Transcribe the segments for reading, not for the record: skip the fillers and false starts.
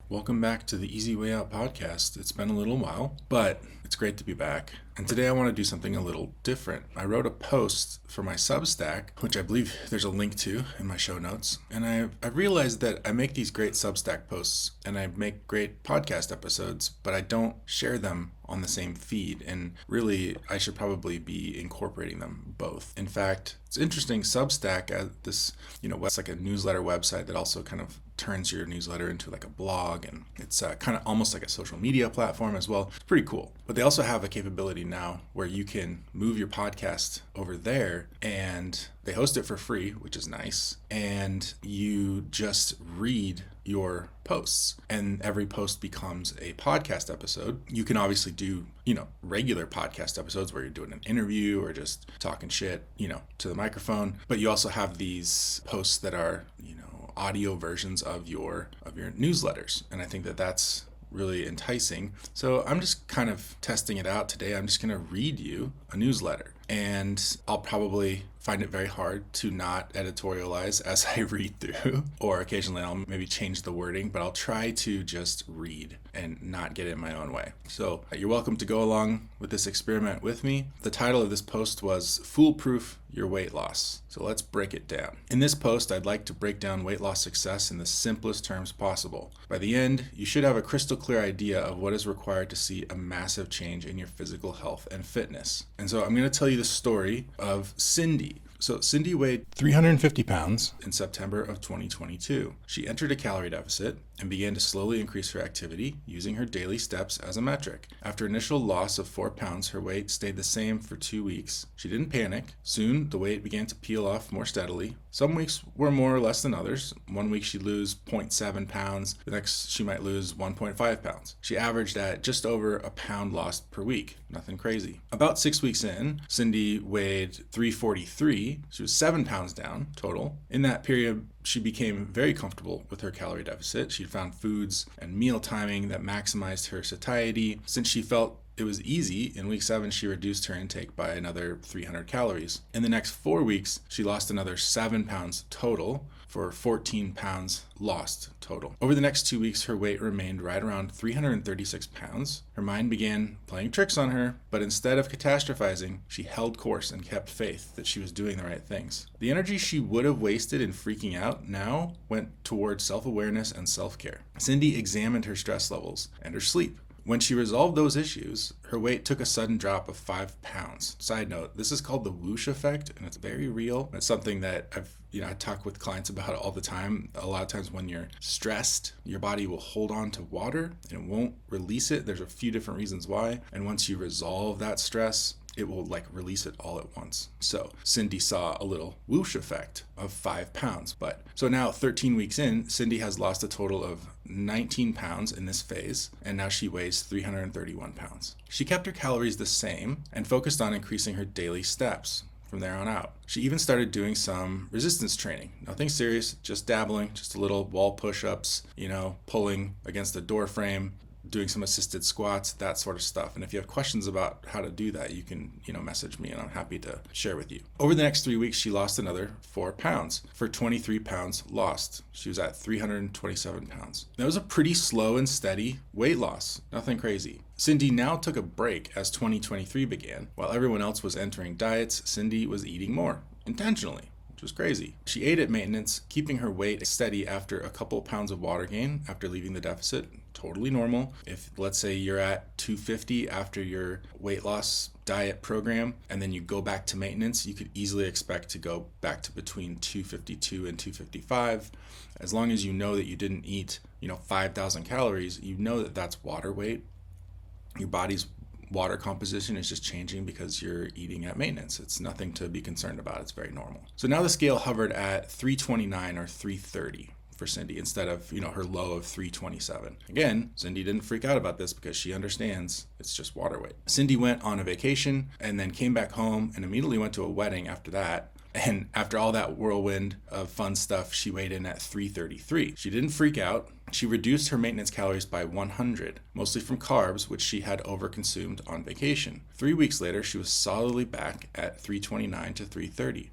Welcome back to the Easy Way Out podcast. It's been a little while, but it's great to be back. And today I want to do something a little different. I wrote a post for my Substack, which I believe there's a link to in my show notes. And I realized that I make these great Substack posts and I make great podcast episodes, but I don't share them on the same feed. And really, I should probably be incorporating them both. In fact, it's interesting, Substack, this, it's like a newsletter website that also kind of turns your newsletter into like a blog, and it's kind of almost like a social media platform as well. It's pretty cool. But they also have a capability now where you can move your podcast over there, and they host it for free, which is nice, and you just read your posts, and every post becomes a podcast episode. You can obviously do, regular podcast episodes where you're doing an interview or just talking shit, to the microphone, but you also have these posts that are, audio versions of your newsletters, and I think that that's really enticing. So I'm just kind of testing it out today. I'm just going to read you a newsletter, and I'll probably find it very hard to not editorialize as I read through, or occasionally I'll maybe change the wording, but I'll try to just read and not get in my own way. So you're welcome to go along with this experiment with me. The title of this post was Foolproof Your Weight Loss. So let's break it down. In this post, I'd like to break down weight loss success in the simplest terms possible. By the end, you should have a crystal clear idea of what is required to see a massive change in your physical health and fitness. And so I'm going to tell you the story of Cindy. So Cindy weighed 350 pounds in September of 2022. She entered a calorie deficit and began to slowly increase her activity using her daily steps as a metric. After initial loss of 4 pounds, her weight stayed the same for 2 weeks. She didn't panic. Soon, the weight began to peel off more steadily. Some weeks were more or less than others. One week she'd lose 0.7 pounds. The next she might lose 1.5 pounds. She averaged at just over a pound lost per week. Nothing crazy. About 6 weeks in, Cindy weighed 343. She was 7 pounds down total. In that period, she became very comfortable with her calorie deficit. She'd found foods and meal timing that maximized her satiety. Since she felt it was easy, in week 7, she reduced her intake by another 300 calories. In the next 4 weeks, she lost another 7 pounds total for 14 pounds lost total. Over the next 2 weeks, her weight remained right around 336 pounds. Her mind began playing tricks on her, but instead of catastrophizing, she held course and kept faith that she was doing the right things. The energy she would have wasted in freaking out now went towards self-awareness and self-care. Cindy examined her stress levels and her sleep. When she resolved those issues, her weight took a sudden drop of 5 pounds. Side note, this is called the whoosh effect, and it's very real. It's something that I talk with clients about all the time. A lot of times when you're stressed, your body will hold on to water and it won't release it. There's a few different reasons why. And once you resolve that stress, it will release it all at once. So Cindy saw a little whoosh effect of 5 pounds. So now 13 weeks in, Cindy has lost a total of 19 pounds in this phase, and now she weighs 331 pounds. She kept her calories the same and focused on increasing her daily steps from there on out. She even started doing some resistance training. Nothing serious, just dabbling, just a little wall push-ups, pulling against a door frame, doing some assisted squats, that sort of stuff. And if you have questions about how to do that, you can, message me and I'm happy to share with you. Over the next 3 weeks, she lost another 4 pounds for 23 pounds lost. She was at 327 pounds. That was a pretty slow and steady weight loss. Nothing crazy. Cindy now took a break as 2023 began. While everyone else was entering diets, Cindy was eating more, intentionally, which was crazy. She ate at maintenance, keeping her weight steady after a couple pounds of water gain after leaving the deficit. Totally normal. If, let's say, you're at 250 after your weight loss diet program, and then you go back to maintenance, you could easily expect to go back to between 252 and 255. As long as you know that you didn't eat, 5,000 calories, you know that that's water weight. Your body's water composition is just changing because you're eating at maintenance. It's nothing to be concerned about. It's very normal. So now the scale hovered at 329 or 330 for Cindy instead of, her low of 327. Again, Cindy didn't freak out about this because she understands it's just water weight. Cindy went on a vacation and then came back home and immediately went to a wedding after that. And after all that whirlwind of fun stuff, she weighed in at 333. She didn't freak out. She reduced her maintenance calories by 100, mostly from carbs, which she had overconsumed on vacation. 3 weeks later, she was solidly back at 329 to 330.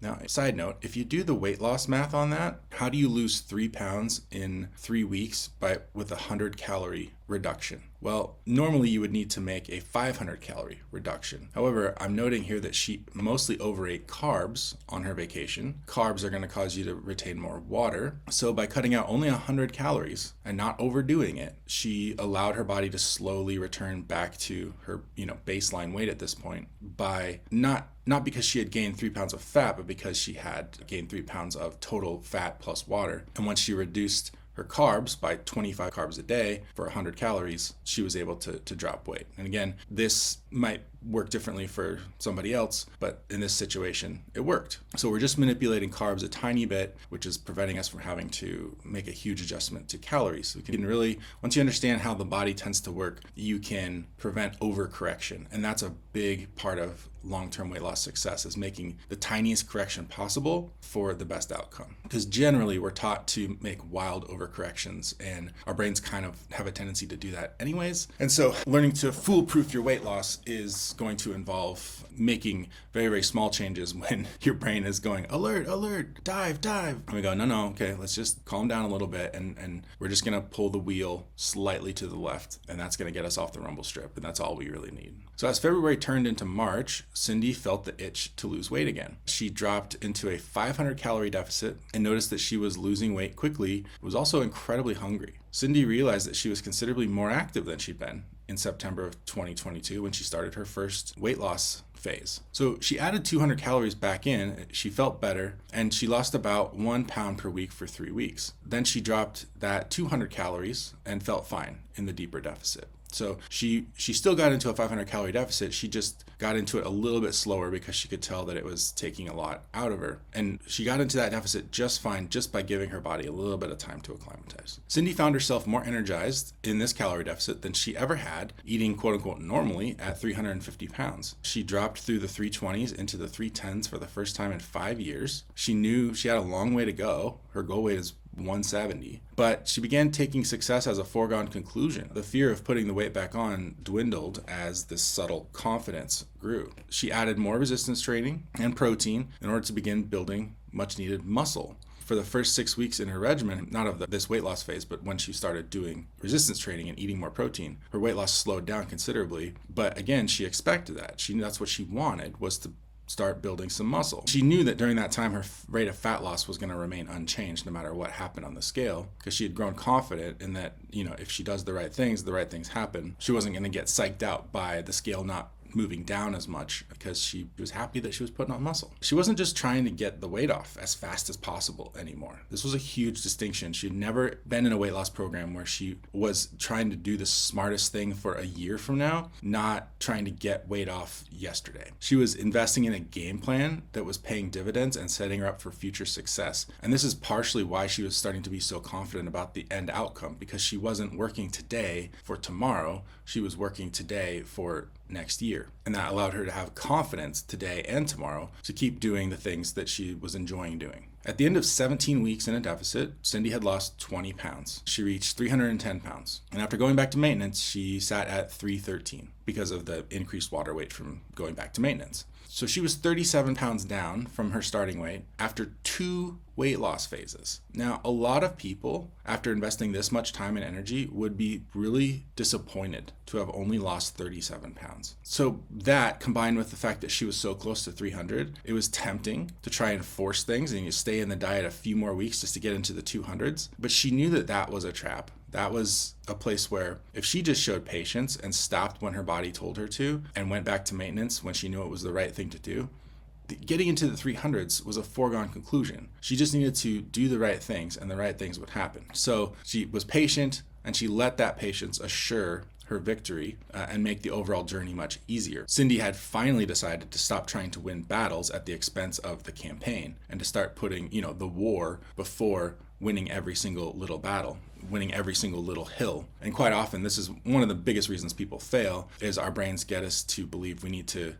Now, side note, if you do the weight loss math on that, how do you lose 3 pounds in 3 weeks with a 100-calorie reduction? Well, normally you would need to make a 500-calorie reduction. However, I'm noting here that she mostly overate carbs on her vacation. Carbs are going to cause you to retain more water. So by cutting out only 100 calories and not overdoing it, she allowed her body to slowly return back to her, baseline weight at this point by not because she had gained 3 pounds of fat, but because she had gained 3 pounds of total fat plus water. And once she reduced her carbs by 25 carbs a day for 100 calories, she was able to drop weight. And again, this might work differently for somebody else, but in this situation, it worked. So we're just manipulating carbs a tiny bit, which is preventing us from having to make a huge adjustment to calories. We can really, once you understand how the body tends to work, you can prevent overcorrection. And that's a big part of long-term weight loss success, is making the tiniest correction possible for the best outcome. Because generally we're taught to make wild overcorrections, and our brains kind of have a tendency to do that anyways. And so learning to foolproof your weight loss is going to involve making very, very small changes when your brain is going, alert, alert, dive, dive. And we go, no, okay, let's just calm down a little bit, and we're just gonna pull the wheel slightly to the left, and that's gonna get us off the rumble strip, and that's all we really need. So as February turned into March, Cindy felt the itch to lose weight again. She dropped into a 500-calorie deficit and noticed that she was losing weight quickly, was also incredibly hungry. Cindy realized that she was considerably more active than she'd been in September of 2022 when she started her first weight loss phase. So she added 200 calories back in, she felt better, and she lost about 1 pound per week for 3 weeks. Then she dropped that 200 calories and felt fine in the deeper deficit. So she still got into a 500-calorie deficit. She just got into it a little bit slower because she could tell that it was taking a lot out of her. And she got into that deficit just fine, just by giving her body a little bit of time to acclimatize. Cindy found herself more energized in this calorie deficit than she ever had, eating quote-unquote normally at 350 pounds. She dropped through the 320s into the 310s for the first time in 5 years. She knew she had a long way to go. Her goal weight is 170, but she began taking success as a foregone conclusion. The fear of putting the weight back on dwindled as this subtle confidence grew. She added more resistance training and protein in order to begin building much needed muscle. For the first 6 weeks in her regimen, not of this weight loss phase, but when she started doing resistance training and eating more protein, her weight loss slowed down considerably. But again, she expected that. She knew that's what she wanted, was to start building some muscle. She knew that during that time her rate of fat loss was going to remain unchanged no matter what happened on the scale, because she had grown confident in that, if she does the right things happen. She wasn't going to get psyched out by the scale not moving down as much, because she was happy that she was putting on muscle. She wasn't just trying to get the weight off as fast as possible anymore. This was a huge distinction. She'd never been in a weight loss program where she was trying to do the smartest thing for a year from now, not trying to get weight off yesterday. She was investing in a game plan that was paying dividends and setting her up for future success. And this is partially why she was starting to be so confident about the end outcome, because she wasn't working today for tomorrow. She was working today for next year. And that allowed her to have confidence today and tomorrow to keep doing the things that she was enjoying doing. At the end of 17 weeks in a deficit, Cindy had lost 20 pounds. She reached 310 pounds. And after going back to maintenance, she sat at 313 because of the increased water weight from going back to maintenance. So she was 37 pounds down from her starting weight after 2 weight loss phases. Now, a lot of people, after investing this much time and energy, would be really disappointed to have only lost 37 pounds. So that, combined with the fact that she was so close to 300, it was tempting to try and force things and you stay in the diet a few more weeks just to get into the 200s. But she knew that that was a trap. That was a place where if she just showed patience and stopped when her body told her to and went back to maintenance when she knew it was the right thing to do, getting into the 300s was a foregone conclusion. She just needed to do the right things and the right things would happen. So she was patient and she let that patience assure her victory and make the overall journey much easier. Cindy had finally decided to stop trying to win battles at the expense of the campaign and to start putting, the war before winning every single little battle, winning every single little hill. And quite often, this is one of the biggest reasons people fail, is our brains get us to believe we need to,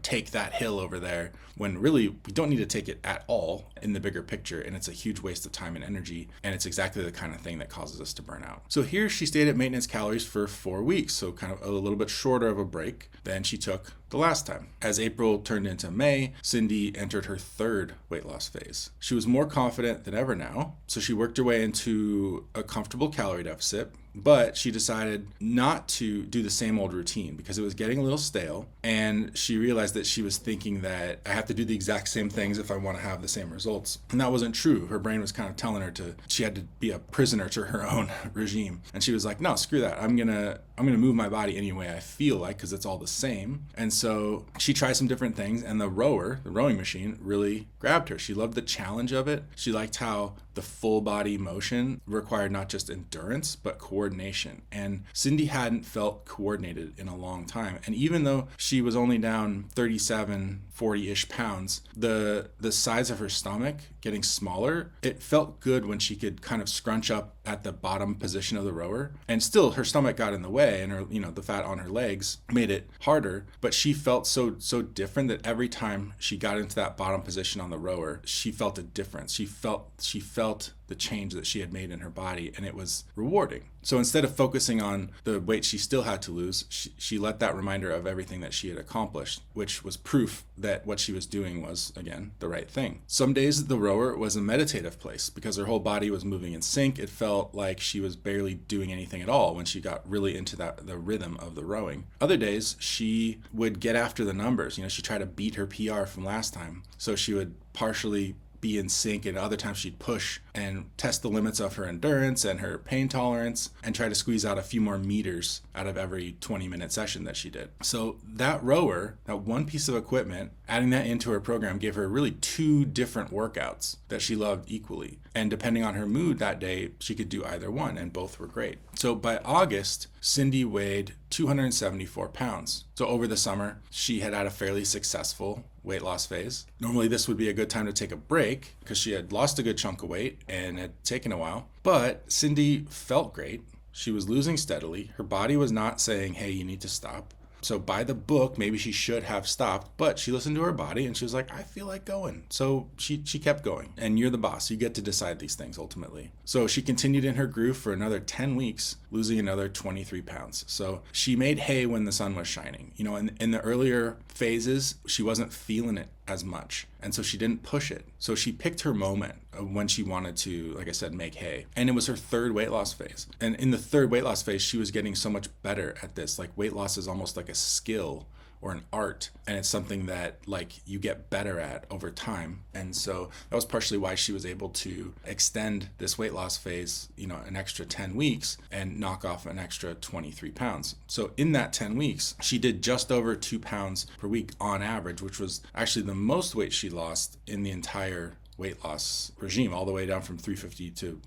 take that hill over there, when really we don't need to take it at all in the bigger picture, and it's a huge waste of time and energy, and it's exactly the kind of thing that causes us to burn out. So here she stayed at maintenance calories for 4 weeks, so kind of a little bit shorter of a break than she took the last time. As April turned into May, Cindy entered her third weight loss phase. She was more confident than ever now, so she worked her way into a comfortable calorie deficit, but she decided not to do the same old routine because it was getting a little stale, and she realized that she was thinking that I have to do the exact same things if I want to have the same results. And that wasn't true. Her brain was kind of telling her she had to be a prisoner to her own regime. And she was like, no, screw that. I'm gonna move my body any way I feel like, because it's all the same. And so she tried some different things, and the rowing machine really grabbed her. She loved the challenge of it. She liked how the full body motion required not just endurance, but coordination. And Cindy hadn't felt coordinated in a long time. And even though she was only down 37, 40-ish pounds, the size of her stomach getting smaller, it felt good when she could kind of scrunch up at the bottom position of the rower. And still her stomach got in the way, and her, the fat on her legs made it harder, but she felt so different that every time she got into that bottom position on the rower, she felt a difference. She felt the change that she had made in her body, and it was rewarding. So instead of focusing on the weight she still had to lose, she let that reminder of everything that she had accomplished, which was proof that what she was doing was, again, the right thing. Some days the rower was a meditative place because her whole body was moving in sync. It felt like she was barely doing anything at all when she got really into the rhythm of the rowing. Other days she would get after the numbers. She tried to beat her PR from last time. So she would partially be in sync, and other times she'd push and test the limits of her endurance and her pain tolerance and try to squeeze out a few more meters out of every 20-minute session that she did. So that rower, that one piece of equipment, adding that into her program gave her really 2 different workouts that she loved equally. And depending on her mood that day, she could do either one, and both were great. So by August, Cindy weighed 274 pounds. So over the summer, she had a fairly successful weight loss phase. Normally this would be a good time to take a break because she had lost a good chunk of weight and had taken a while. But Cindy felt great. She was losing steadily. Her body was not saying, hey, you need to stop. So by the book, maybe she should have stopped, but she listened to her body and she was like, I feel like going. So she kept going, and you're the boss. You get to decide these things ultimately. So she continued in her groove for another 10 weeks, losing another 23 pounds. So she made hay when the sun was shining. In the earlier phases, she wasn't feeling it as much. And so she didn't push it. So she picked her moment of when she wanted to, like I said, make hay. And it was her third weight loss phase. And in the third weight loss phase, she was getting so much better at this. Like, weight loss is almost like a skill or an art, and it's something that you get better at over time. And so that was partially why she was able to extend this weight loss phase, an extra 10 weeks and knock off an extra 23 pounds. So in that 10 weeks, she did just over 2 pounds per week on average, which was actually the most weight she lost in the entire weight loss regime, all the way down from 350 to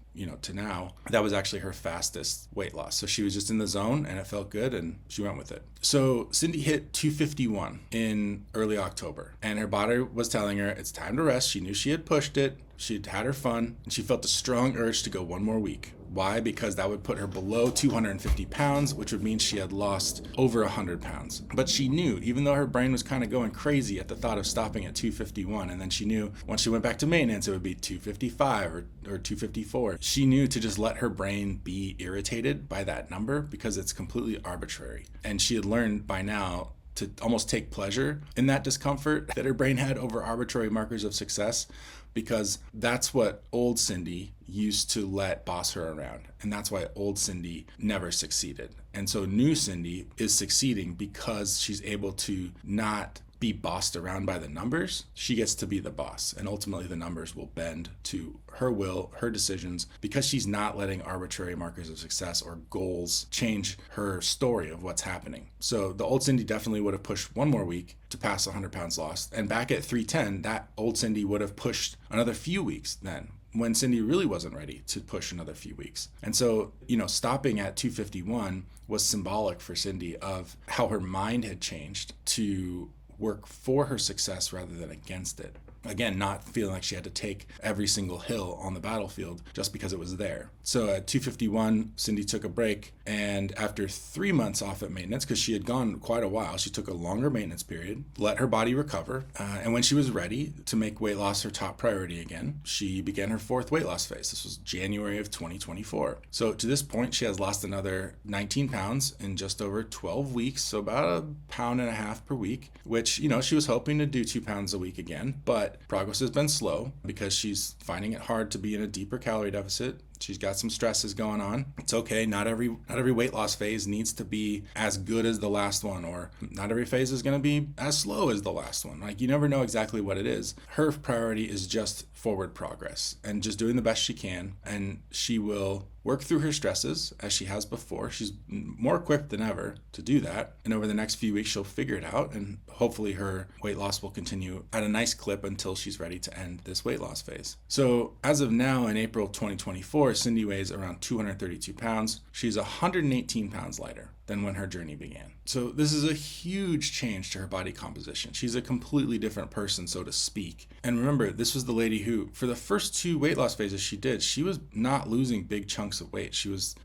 now. That was actually her fastest weight loss. So she was just in the zone, and it felt good, and she went with it. So Cindy hit 251 in early October, and her body was telling her it's time to rest. She knew she had pushed it. She'd had her fun, and she felt a strong urge to go one more week. Why? Because that would put her below 250 pounds, which would mean she had lost over 100 pounds. But she knew, even though her brain was kind of going crazy at the thought of stopping at 251, and then she knew once she went back to maintenance, it would be 255 or 254. She knew to just let her brain be irritated by that number because it's completely arbitrary. And she had learned by now to almost take pleasure in that discomfort that her brain had over arbitrary markers of success, because that's what old Cindy used to let boss her around. And that's why old Cindy never succeeded. And so new Cindy is succeeding because she's able to not be bossed around by the numbers. She gets to be the boss, and ultimately the numbers will bend to her will, her decisions, because she's not letting arbitrary markers of success or goals change her story of what's happening. So the old Cindy definitely would have pushed one more week to pass 100 pounds lost, and back at 310, that old Cindy would have pushed another few weeks then, when Cindy really wasn't ready to push another few weeks. And so, stopping at 251 was symbolic for Cindy of how her mind had changed to work for her success rather than against it. Again, not feeling like she had to take every single hill on the battlefield just because it was there. So at 251, Cindy took a break, and after 3 months off at maintenance, because she had gone quite a while, she took a longer maintenance period, let her body recover, and when she was ready to make weight loss her top priority again, she began her 4th weight loss phase. This was January of 2024. So to this point, she has lost another 19 pounds in just over 12 weeks, so about 1.5 pounds per week, which, she was hoping to do 2 pounds a week again, but progress has been slow because she's finding it hard to be in a deeper calorie deficit. She's got some stresses going on. It's okay. Not every weight loss phase needs to be as good as the last one, or not every phase is going to be as slow as the last one. Like, you never know exactly what it is. Her priority is just forward progress and just doing the best she can. And she will work through her stresses as she has before. She's more equipped than ever to do that. And over the next few weeks, she'll figure it out. And hopefully her weight loss will continue at a nice clip until she's ready to end this weight loss phase. So as of now, in April 2024, Cindy weighs around 232 pounds. She's 118 pounds lighter than when her journey began. So this is a huge change to her body composition. She's a completely different person, so to speak. And remember, this was the lady who, for the first 2 weight loss phases she did, she was not losing big chunks of weight. She was,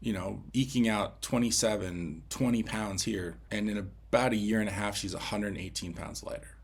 eking out 27, 20 pounds here. And in about 1.5 years, she's 118 pounds lighter,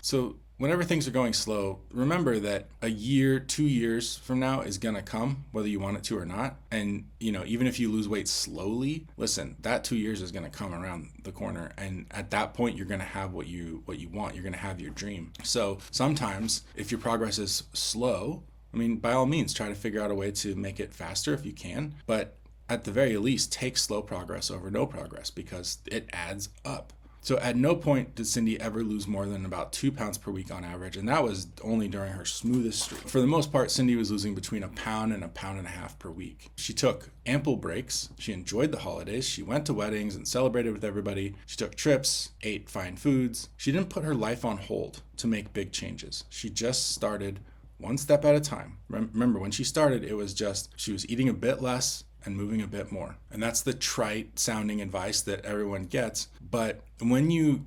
So whenever things are going slow, remember that 1 year, 2 years from now is going to come, whether you want it to or not. And, even if you lose weight slowly, listen, that 2 years is going to come around the corner. And at that point, you're going to have what you want. You're going to have your dream. So sometimes if your progress is slow, by all means, try to figure out a way to make it faster if you can. But at the very least, take slow progress over no progress because it adds up. So at no point did Cindy ever lose more than about 2 pounds per week on average, and that was only during her smoothest streak. For the most part, Cindy was losing between 1 pound and 1.5 pounds per week. She took ample breaks. She enjoyed the holidays. She went to weddings and celebrated with everybody. She took trips, ate fine foods. She didn't put her life on hold to make big changes. She just started one step at a time. Remember, when she started, it was just she was eating a bit less and moving a bit more. And that's the trite sounding advice that everyone gets. But when you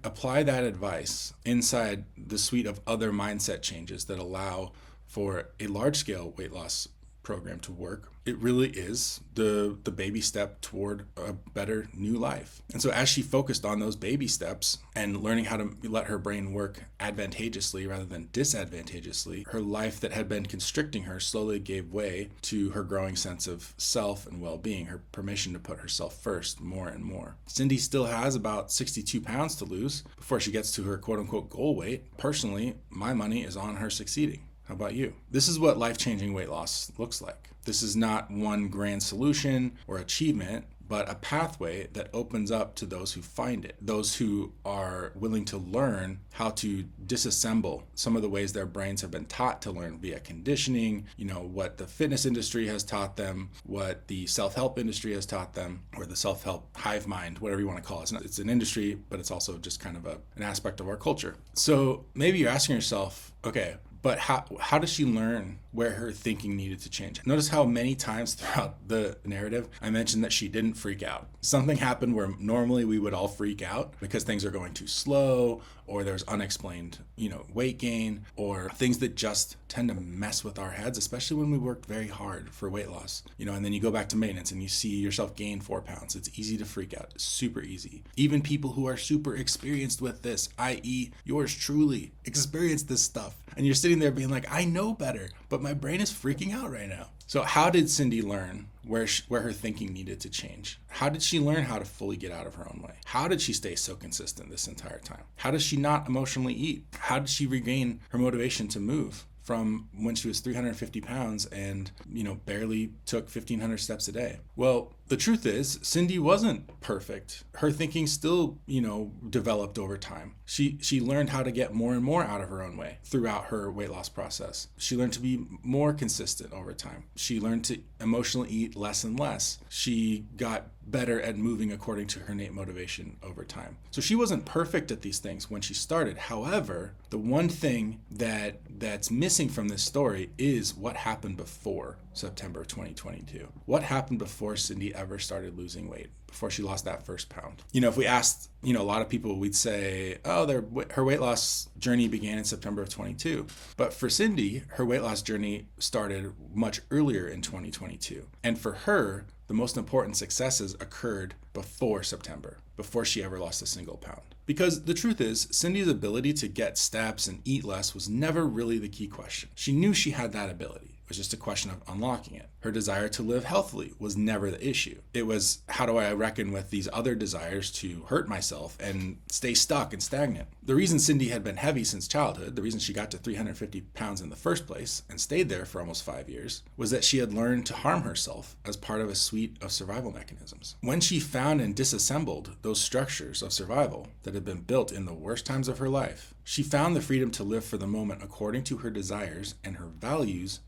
apply that advice inside the suite of other mindset changes that allow for a large scale weight loss program to work, it really is the baby step toward a better new life. And so as she focused on those baby steps and learning how to let her brain work advantageously rather than disadvantageously, her life that had been constricting her slowly gave way to her growing sense of self and well-being, her permission to put herself first more and more. Cindy still has about 62 pounds to lose before she gets to her quote-unquote goal weight. Personally, my money is on her succeeding. How about you? This is what life-changing weight loss looks like. This is not one grand solution or achievement, but a pathway that opens up to those who find it, those who are willing to learn how to disassemble some of the ways their brains have been taught to learn via conditioning, what the fitness industry has taught them, what the self-help industry has taught them, or the self-help hive mind, whatever you want to call it. It's an industry, but it's also just kind of an aspect of our culture. So maybe you're asking yourself, okay, but how does she learn where her thinking needed to change? Notice how many times throughout the narrative I mentioned that she didn't freak out. Something happened where normally we would all freak out because things are going too slow, or there's unexplained, weight gain, or things that just tend to mess with our heads, especially when we worked very hard for weight loss, and then you go back to maintenance and you see yourself gain 4 pounds. It's easy to freak out. It's super easy. Even people who are super experienced with this, i.e. yours truly, experienced this stuff. And you're sitting there being like, I know better, but my brain is freaking out right now. So how did Cindy learn where her thinking needed to change? How did she learn how to fully get out of her own way? How did she stay so consistent this entire time? How does she not emotionally eat? How did she regain her motivation to move from when she was 350 pounds and, barely took 1,500 steps a day? Well, the truth is, Cindy wasn't perfect. Her thinking still, developed over time. She learned how to get more and more out of her own way throughout her weight loss process. She learned to be more consistent over time. She learned to emotionally eat less and less. She got better at moving according to her innate motivation over time. So she wasn't perfect at these things when she started. However, the one thing that's missing from this story is what happened before September 2022. What happened before Cindy ever started losing weight, before she lost that first pound. If we asked, a lot of people, we'd say, oh, her weight loss journey began in September of 22. But for Cindy, her weight loss journey started much earlier in 2022. And for her, the most important successes occurred before September, before she ever lost a single pound. Because the truth is, Cindy's ability to get steps and eat less was never really the key question. She knew she had that ability. It was just a question of unlocking it. Her desire to live healthily was never the issue. It was, how do I reckon with these other desires to hurt myself and stay stuck and stagnant? The reason Cindy had been heavy since childhood, the reason she got to 350 pounds in the first place and stayed there for almost 5 years, was that she had learned to harm herself as part of a suite of survival mechanisms. When she found and disassembled those structures of survival that had been built in the worst times of her life, she found the freedom to live for the moment according to her desires and her values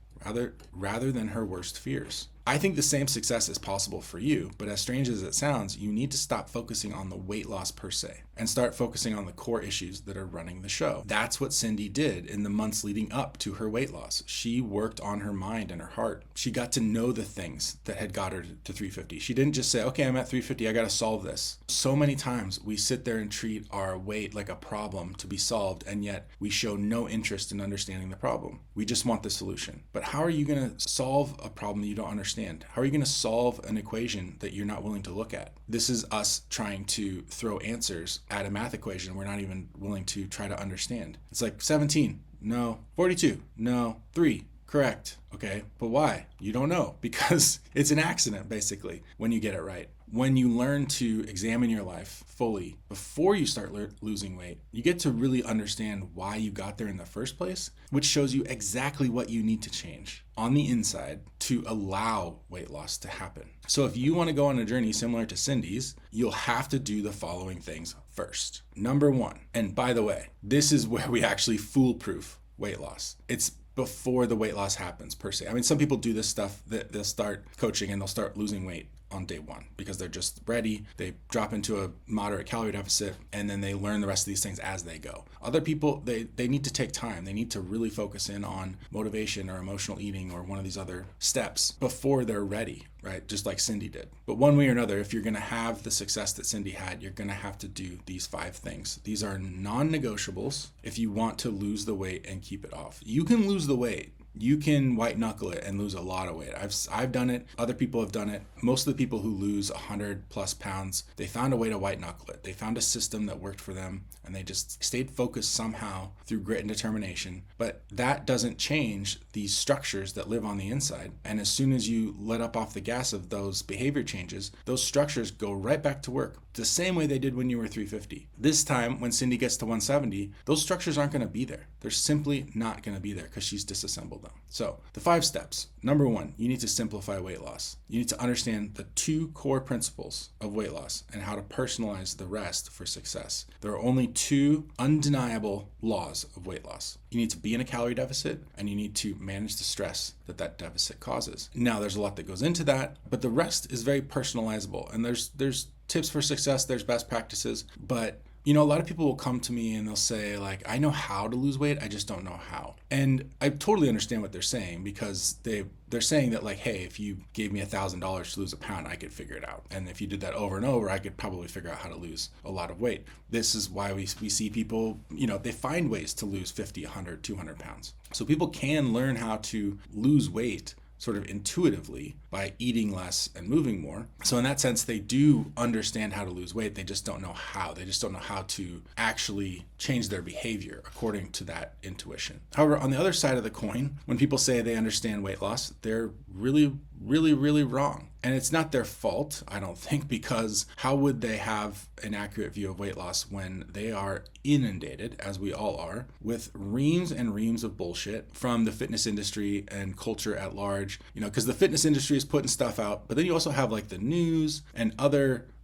rather than her worst fears. I think the same success is possible for you, but as strange as it sounds, you need to stop focusing on the weight loss per se and start focusing on the core issues that are running the show. That's what Cindy did in the months leading up to her weight loss. She worked on her mind and her heart. She got to know the things that had got her to 350. She didn't just say, okay, I'm at 350, I got to solve this. So many times we sit there and treat our weight like a problem to be solved, and yet we show no interest in understanding the problem. We just want the solution. But how are you going to solve a problem that you don't understand? How are you going to solve an equation that you're not willing to look at? This is us trying to throw answers at a math equation we're not even willing to try to understand. It's like 17, no. 42, no. 3, correct. Okay, but why? You don't know, because it's an accident, basically, when you get it right. When you learn to examine your life fully before you start losing weight, you get to really understand why you got there in the first place, which shows you exactly what you need to change on the inside to allow weight loss to happen. So if you want to go on a journey similar to Cindy's, you'll have to do the following things first. Number 1, and by the way, this is where we actually foolproof weight loss. It's before the weight loss happens per se. I mean, some people do this stuff, that they'll start coaching and they'll start losing weight on day 1 because they're just ready. They drop into a moderate calorie deficit and then they learn the rest of these things as they go. Other people, they need to take time. They need to really focus in on motivation or emotional eating or one of these other steps before they're ready, right? Just like Cindy did. But one way or another, if you're going to have the success that Cindy had, you're going to have to do these 5 things. These are non-negotiables if you want to lose the weight and keep it off. You can lose the weight. You can white knuckle it and lose a lot of weight. I've done it. Other people have done it. Most of the people who lose 100 plus pounds, they found a way to white knuckle it. They found a system that worked for them and they just stayed focused somehow through grit and determination. But that doesn't change these structures that live on the inside. And as soon as you let up off the gas of those behavior changes, those structures go right back to work the same way they did when you were 350. This time, when Cindy gets to 170, those structures aren't going to be there. They're simply not going to be there because she's disassembled them. So the 5 steps. Number 1, you need to simplify weight loss. You need to understand the 2 core principles of weight loss and how to personalize the rest for success. There are only 2 undeniable laws of weight loss. You need to be in a calorie deficit and you need to manage the stress that deficit causes. Now, there's a lot that goes into that, but the rest is very personalizable. And there's tips for success, there's best practices, but a lot of people will come to me and they'll say, like, I know how to lose weight, I just don't know how. And I totally understand what they're saying because they're saying that, like, hey, if you gave me $1,000 to lose a pound, I could figure it out. And if you did that over and over, I could probably figure out how to lose a lot of weight. This is why we see people, they find ways to lose 50, 100, 200 pounds. So people can learn how to lose weight sort of intuitively by eating less and moving more. So in that sense, they do understand how to lose weight. They just don't know how. They just don't know how to actually change their behavior according to that intuition. However, on the other side of the coin, when people say they understand weight loss, they're really, really, really wrong. And it's not their fault, I don't think, because how would they have an accurate view of weight loss when they are inundated, as we all are, with reams and reams of bullshit from the fitness industry and culture at large, because the fitness industry is putting stuff out, but then you also have like the news and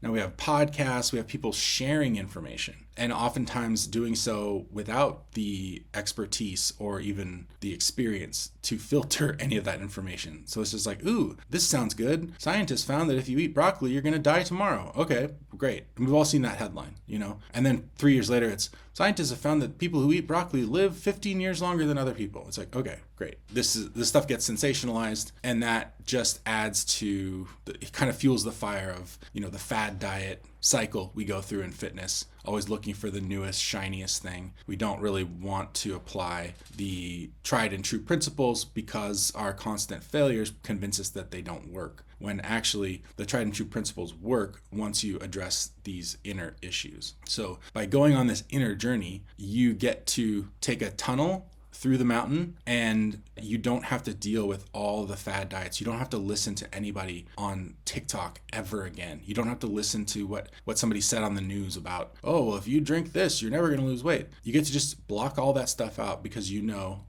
now we have podcasts, we have people sharing information. and oftentimes doing so without the expertise or even the experience to filter any of that information. So it's just like, ooh, this sounds good. Scientists found that if you eat broccoli, you're going to die tomorrow. Okay, great. And we've all seen that headline, And then 3 years later, it's scientists have found that people who eat broccoli live 15 years longer than other people. It's like, okay, great. This stuff gets sensationalized, and that just adds to, it kind of fuels the fire of, the fad diet cycle we go through in fitness, always looking for the newest, shiniest thing. We don't really want to apply the tried and true principles because our constant failures convince us that they don't work, when actually the tried and true principles work once you address these inner issues. So by going on this inner journey, you get to take a tunnel through the mountain, and you don't have to deal with all the fad diets. You don't have to listen to anybody on TikTok ever again. You don't have to listen to what somebody said on the news about, oh, well, if you drink this, you're never going to lose weight. You get to just block all that stuff out because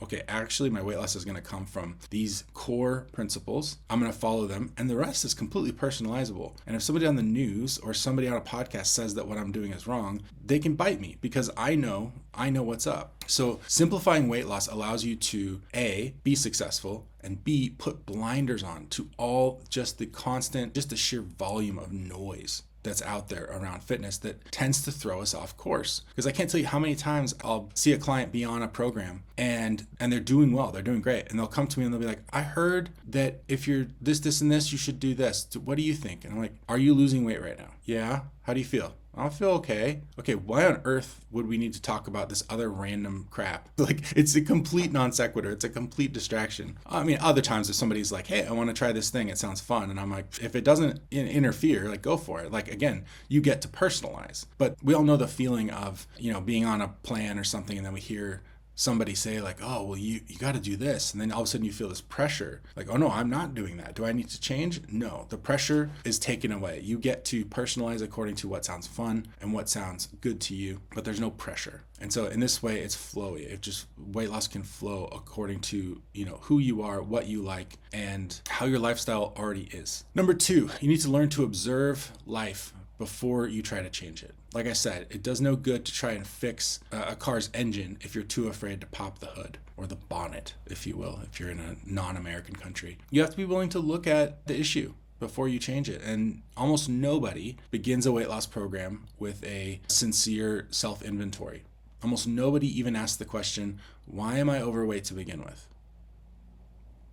okay, actually my weight loss is going to come from these core principles. I'm going to follow them, and the rest is completely personalizable. And if somebody on the news or somebody on a podcast says that what I'm doing is wrong, they can bite me because I know what's up. So simplifying weight loss allows you to A, be successful, and B, put blinders on to all just the sheer volume of noise that's out there around fitness that tends to throw us off course. Because I can't tell you how many times I'll see a client be on a program and they're doing well, they're doing great, and they'll come to me and they'll be like, I heard that if you're this, and this, you should do this. What do you think? And I'm like, are you losing weight right now? Yeah. How do you feel? I feel okay. Okay, why on earth would we need to talk about this other random crap? Like, it's a complete non sequitur. It's a complete distraction. I mean, other times if somebody's like, hey, I want to try this thing, it sounds fun. And I'm like, if it doesn't interfere, like, go for it. Like, again, you get to personalize. But we all know the feeling of, being on a plan or something, and then we hear somebody say like, oh, well, you got to do this. And then all of a sudden you feel this pressure. Like, oh no, I'm not doing that. Do I need to change? No, the pressure is taken away. You get to personalize according to what sounds fun and what sounds good to you, but there's no pressure. And so in this way, it's flowy. Weight loss can flow according to, who you are, what you like, and how your lifestyle already is. Number 2, you need to learn to observe life before you try to change it. Like I said, it does no good to try and fix a car's engine if you're too afraid to pop the hood, or the bonnet, if you will, if you're in a non-American country. You have to be willing to look at the issue before you change it. And almost nobody begins a weight loss program with a sincere self-inventory. Almost nobody even asks the question, why am I overweight to begin with?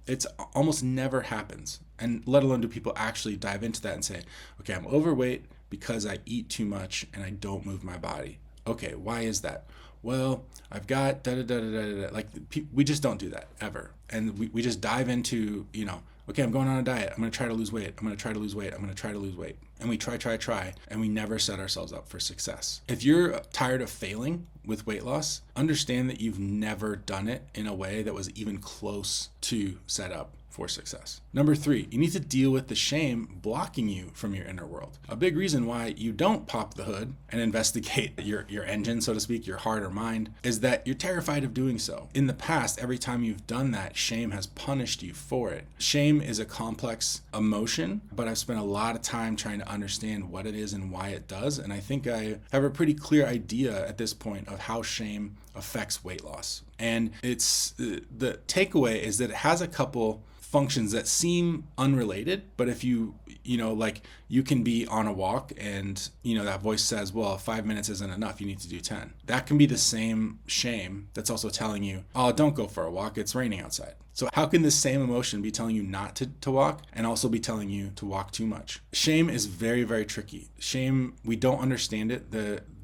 It's almost never happens. And let alone do people actually dive into that and say, okay, I'm overweight because I eat too much and I don't move my body. Okay, why is that? Well, I've got da-da-da-da-da-da. Like, we just don't do that ever. And we just dive into, okay, I'm going on a diet. I'm going to try to lose weight. I'm going to try to lose weight. I'm going to try to lose weight. And we try, and we never set ourselves up for success. If you're tired of failing with weight loss, understand that you've never done it in a way that was even close to set up for success. Number 3, you need to deal with the shame blocking you from your inner world. A big reason why you don't pop the hood and investigate your engine, so to speak, your heart or mind, is that you're terrified of doing so. In the past, every time you've done that, shame has punished you for it. Shame is a complex emotion, but I've spent a lot of time trying to understand what it is and why it does. And I think I have a pretty clear idea at this point of how shame affects weight loss. And it's the takeaway is that it has a couple functions that seem unrelated, but if you can be on a walk and that voice says, well, 5 minutes isn't enough, you need to do 10. That can be the same shame that's also telling you, oh, don't go for a walk, it's raining outside. So how can this same emotion be telling you not to walk and also be telling you to walk too much? Shame is very, very tricky. Shame, we don't understand it.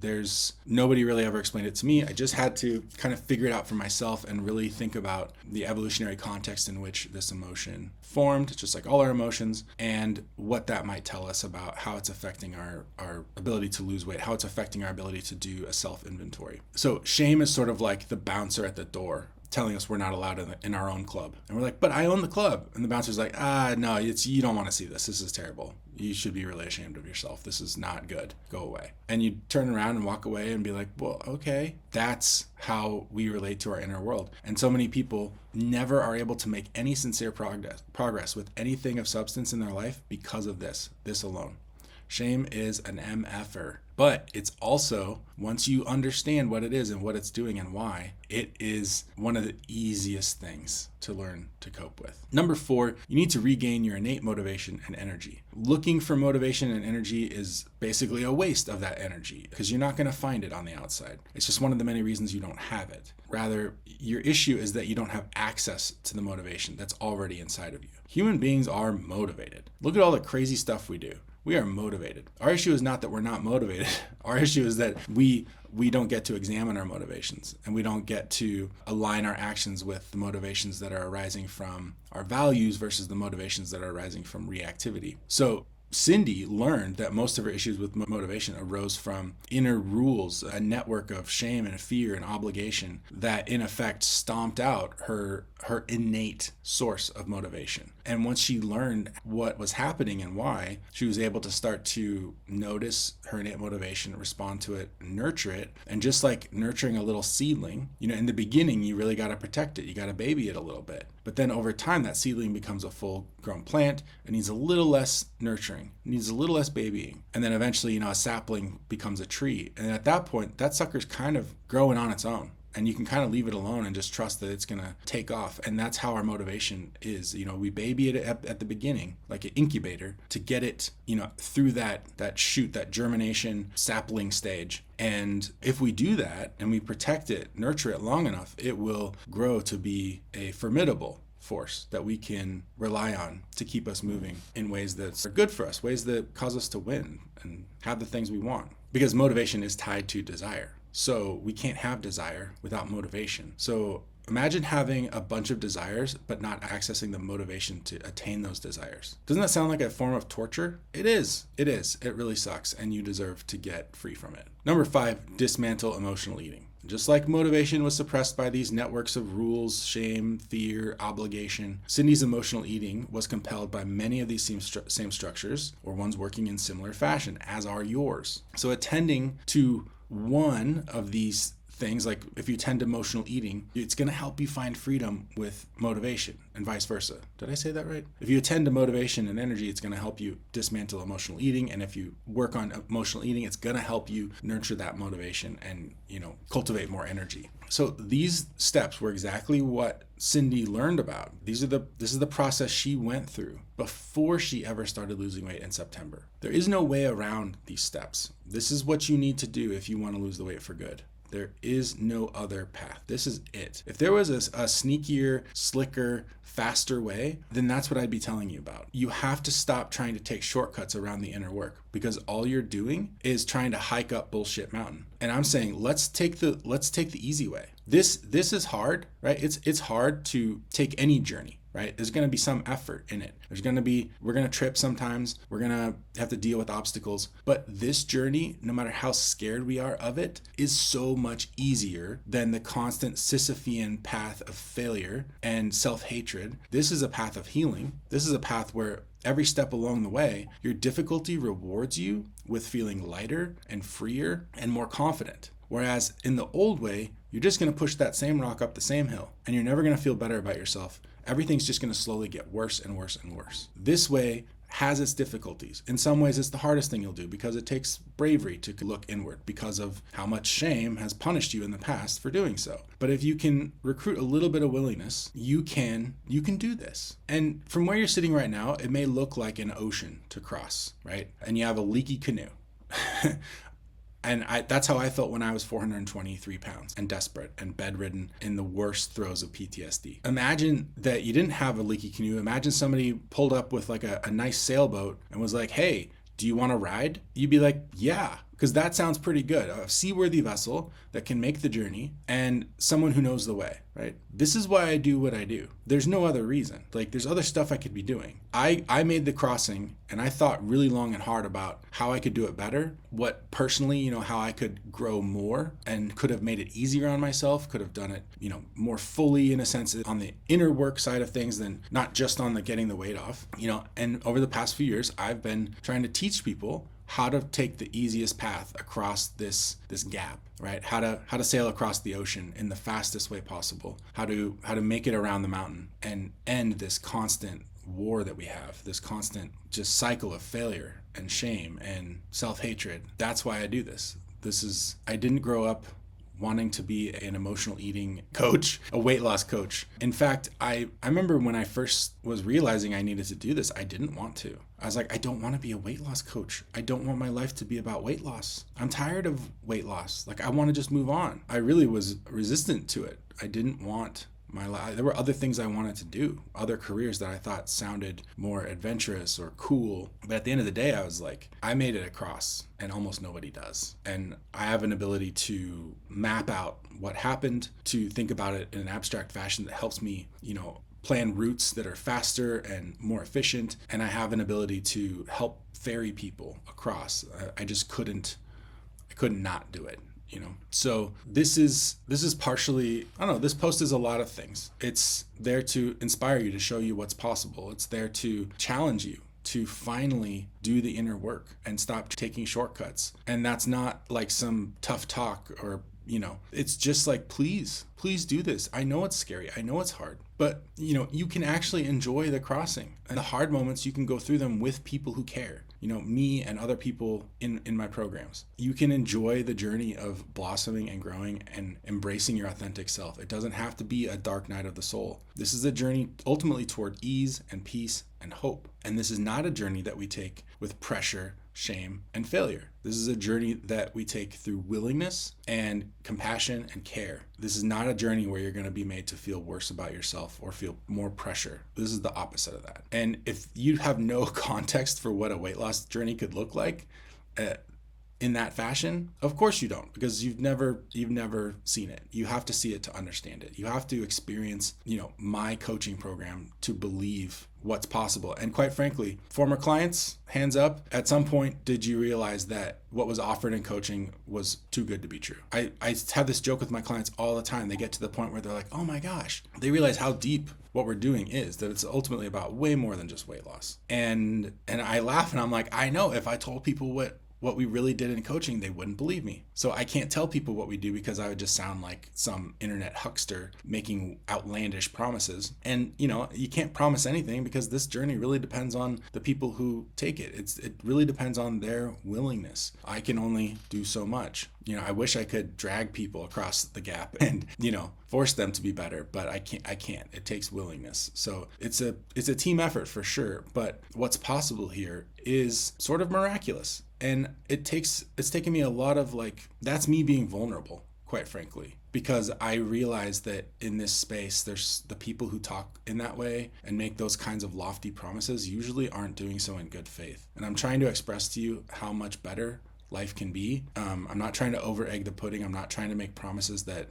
There's nobody really ever explained it to me. I just had to kind of figure it out for myself and really think about the evolutionary context in which this emotion formed, just like all our emotions, and what that might tell us about how it's affecting our ability to lose weight, how it's affecting our ability to do a self-inventory. So shame is sort of like the bouncer at the door telling us we're not allowed in our own club. And we're like, but I own the club. And the bouncer's like, no, you don't want to see this. This is terrible. You should be really ashamed of yourself. This is not good. Go away. And you turn around and walk away and be like, well, okay. That's how we relate to our inner world. And so many people never are able to make any sincere progress with anything of substance in their life because of this alone. Shame is an MFer. But it's also, once you understand what it is and what it's doing and why, it is one of the easiest things to learn to cope with. Number 4, you need to regain your innate motivation and energy. Looking for motivation and energy is basically a waste of that energy because you're not going to find it on the outside. It's just one of the many reasons you don't have it. Rather, your issue is that you don't have access to the motivation that's already inside of you. Human beings are motivated. Look at all the crazy stuff we do. We are motivated. Our issue is not that we're not motivated. Our issue is that we don't get to examine our motivations, and we don't get to align our actions with the motivations that are arising from our values versus the motivations that are arising from reactivity. So Cindy learned that most of her issues with motivation arose from inner rules, a network of shame and fear and obligation that in effect stomped out her innate source of motivation. And once she learned what was happening and why, she was able to start to notice her innate motivation, respond to it, nurture it. And just like nurturing a little seedling, in the beginning, you really got to protect it. You got to baby it a little bit. But then over time, that seedling becomes a full-grown plant. It needs a little less nurturing, it needs a little less babying. And then eventually, a sapling becomes a tree. And at that point, that sucker's kind of growing on its own. And you can kind of leave it alone and just trust that it's going to take off. And that's how our motivation is. We baby it at the beginning, like an incubator, to get it, through that shoot, that germination sapling stage. And if we do that and we protect it, nurture it long enough, it will grow to be a formidable force that we can rely on to keep us moving in ways that are good for us, ways that cause us to win and have the things we want. Because motivation is tied to desire. So we can't have desire without motivation. So imagine having a bunch of desires, but not accessing the motivation to attain those desires. Doesn't that sound like a form of torture? It is. It is. It really sucks, and you deserve to get free from it. Number 5, dismantle emotional eating. Just like motivation was suppressed by these networks of rules, shame, fear, obligation, Cindy's emotional eating was compelled by many of these same structures, or ones working in similar fashion, as are yours. So attending to one of these things, like if you tend to emotional eating, it's going to help you find freedom with motivation and vice versa. Did I say that right? If you attend to motivation and energy, it's going to help you dismantle emotional eating. And if you work on emotional eating, it's going to help you nurture that motivation and, cultivate more energy. So these steps were exactly what Cindy learned about. This is the process she went through before she ever started losing weight in September. There is no way around these steps. This is what you need to do if you want to lose the weight for good. There is no other path. This is it. If there was a sneakier, slicker, faster way, then that's what I'd be telling you about. You have to stop trying to take shortcuts around the inner work, because all you're doing is trying to hike up bullshit mountain. And I'm saying, let's take the easy way. This is hard, right? It's hard to take any journey, right? There's going to be some effort in it. We're going to trip sometimes. We're going to have to deal with obstacles. But this journey, no matter how scared we are of it, is so much easier than the constant Sisyphean path of failure and self-hatred. This is a path of healing. This is a path where every step along the way, your difficulty rewards you with feeling lighter and freer and more confident. Whereas in the old way, you're just going to push that same rock up the same hill, and you're never going to feel better about yourself. Everything's just going to slowly get worse and worse and worse. This way has its difficulties. In some ways, it's the hardest thing you'll do because it takes bravery to look inward because of how much shame has punished you in the past for doing so. But if you can recruit a little bit of willingness, you can do this. And from where you're sitting right now, it may look like an ocean to cross, right? And you have a leaky canoe. And that's how I felt when I was 423 pounds and desperate and bedridden in the worst throes of PTSD. Imagine that you didn't have a leaky canoe. Imagine somebody pulled up with like a nice sailboat and was like, hey, do you want to ride? You'd be like, yeah, because that sounds pretty good. A seaworthy vessel that can make the journey and someone who knows the way, right? This is why I do what I do. There's no other reason. Like, there's other stuff I could be doing. I made the crossing and I thought really long and hard about how I could do it better, what personally, how I could grow more and could have made it easier on myself, could have done it, more fully in a sense on the inner work side of things than not just on the getting the weight off, and over the past few years, I've been trying to teach people how to take the easiest path across this gap, right? How to sail across the ocean in the fastest way possible, how to make it around the mountain and end this constant war that we have, this constant just cycle of failure and shame and self-hatred. That's why I do this. I didn't grow up wanting to be an emotional eating coach, a weight loss coach. In fact, I remember when I first was realizing I needed to do this, I didn't want to. I was like, I don't want to be a weight loss coach. I don't want my life to be about weight loss. I'm tired of weight loss. Like, I want to just move on. I really was resistant to it. I didn't want my life. There were other things I wanted to do, other careers that I thought sounded more adventurous or cool. But at the end of the day, I was like, I made it across, and almost nobody does. And I have an ability to map out what happened, to think about it in an abstract fashion that helps me, plan routes that are faster and more efficient. And I have an ability to help ferry people across. I couldn't not do it. So this is partially, I don't know, this post is a lot of things. It's there to inspire you, to show you what's possible. It's there to challenge you to finally do the inner work and stop taking shortcuts. And that's not like some tough talk or, it's just like, please do this. I know it's scary. I know it's hard, but you can actually enjoy the crossing, and the hard moments, you can go through them with people who care. Me and other people in my programs. You can enjoy the journey of blossoming and growing and embracing your authentic self. It doesn't have to be a dark night of the soul. This is a journey ultimately toward ease and peace and hope. And this is not a journey that we take with pressure, shame, and failure. This is a journey that we take through willingness and compassion and care. This is not a journey where you're going to be made to feel worse about yourself or feel more pressure. This is the opposite of that. And if you have no context for what a weight loss journey could look like in that fashion, of course you don't, because you've never seen it. You have to see it to understand it. You have to experience, my coaching program to believe what's possible. And quite frankly, former clients, hands up, at some point, did you realize that what was offered in coaching was too good to be true? I have this joke with my clients all the time. They get to the point where they're like, oh my gosh, they realize how deep what we're doing is, that it's ultimately about way more than just weight loss. And I laugh and I'm like, I know if I told people what we really did in coaching, they wouldn't believe me. So I can't tell people what we do because I would just sound like some internet huckster making outlandish promises. And you can't promise anything because this journey really depends on the people who take it. It really depends on their willingness. I can only do so much. I wish I could drag people across the gap and, force them to be better, but I can't. It takes willingness. So it's a team effort for sure. But what's possible here is sort of miraculous. And it's taken me a lot of that's me being vulnerable, quite frankly, because I realize that in this space, there's the people who talk in that way and make those kinds of lofty promises usually aren't doing so in good faith. And I'm trying to express to you how much better life can be. I'm not trying to over egg the pudding. I'm not trying to make promises that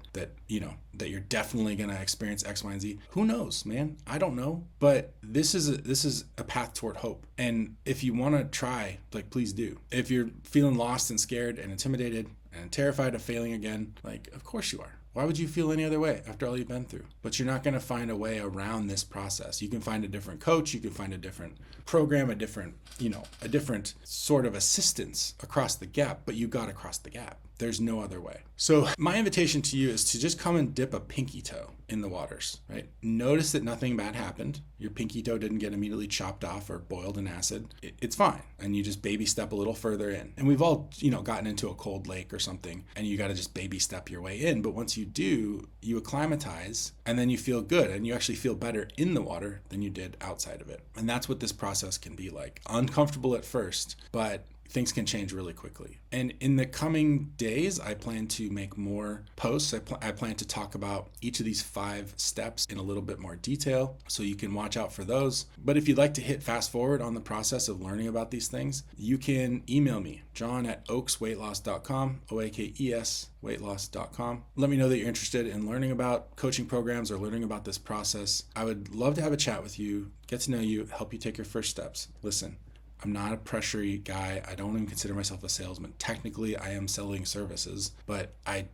you're definitely going to experience X, Y, and Z. Who knows, man? I don't know. But this is a path toward hope. And if you want to try, please do. If you're feeling lost and scared and intimidated and terrified of failing again, of course you are. Why would you feel any other way after all you've been through? But you're not going to find a way around this process. You can find a different coach, you can find a different program, a different sort of assistance across the gap, but you got to cross the gap. There's no other way. So my invitation to you is to just come and dip a pinky toe in the waters, right? Notice that nothing bad happened. Your pinky toe didn't get immediately chopped off or boiled in acid. It's fine. And you just baby step a little further in. And we've all, gotten into a cold lake or something, and you got to just baby step your way in. But once you do, you acclimatize, and then you feel good, and you actually feel better in the water than you did outside of it. And that's what this process can be like. Uncomfortable at first, but things can change really quickly. And in the coming days, I plan to make more posts. I plan to talk about each of these 5 steps in a little bit more detail, so you can watch out for those. But if you'd like to hit fast forward on the process of learning about these things, you can email me, john@oaksweightloss.com, OAKES weightloss.com. Let me know that you're interested in learning about coaching programs or learning about this process. I would love to have a chat with you, get to know you, help you take your first steps. Listen, I'm not a pressure guy. I don't even consider myself a salesman. Technically, I am selling services, but I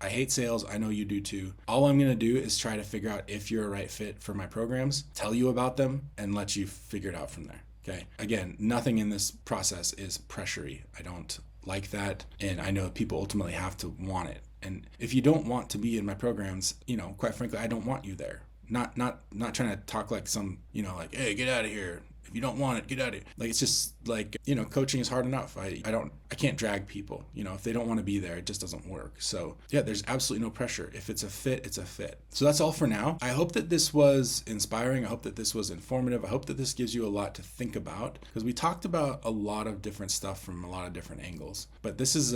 hate sales. I know you do too. All I'm going to do is try to figure out if you're a right fit for my programs, tell you about them, and let you figure it out from there. Okay. Again, nothing in this process is pressure-y. I don't like that. And I know people ultimately have to want it. And if you don't want to be in my programs, quite frankly, I don't want you there. not trying to talk like some, like, hey, get out of here. If you don't want it, get out of here. Like, it's just like, coaching is hard enough. I can't drag people. If they don't want to be there, it just doesn't work. So yeah, there's absolutely no pressure. If it's a fit, it's a fit. So that's all for now. I hope that this was inspiring. I hope that this was informative. I hope that this gives you a lot to think about, because we talked about a lot of different stuff from a lot of different angles. But this is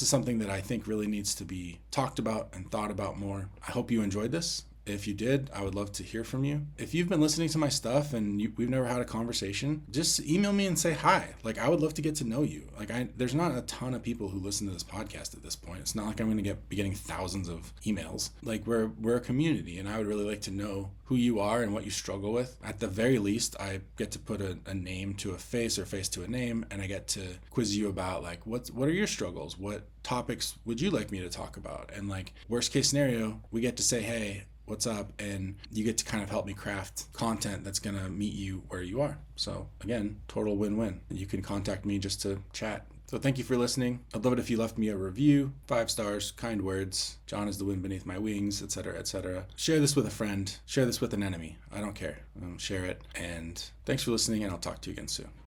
something that I think really needs to be talked about and thought about more. I hope you enjoyed this. If you did, I would love to hear from you. If you've been listening to my stuff and we've never had a conversation, just email me and say hi. Like, I would love to get to know you. Like, there's not a ton of people who listen to this podcast at this point. It's not like I'm going to be getting thousands of emails. Like, we're a community, and I would really like to know who you are and what you struggle with. At the very least, I get to put a name to a face or face to a name, and I get to quiz you about, like, what are your struggles? What topics would you like me to talk about? And, like, worst case scenario, we get to say, hey, what's up? And you get to kind of help me craft content that's going to meet you where you are. So again, total win-win. You can contact me just to chat. So thank you for listening. I'd love it if you left me a review, 5 stars, kind words. John is the wind beneath my wings, etc., etc. Share this with a friend. Share this with an enemy. I don't care. Share it. And thanks for listening, and I'll talk to you again soon.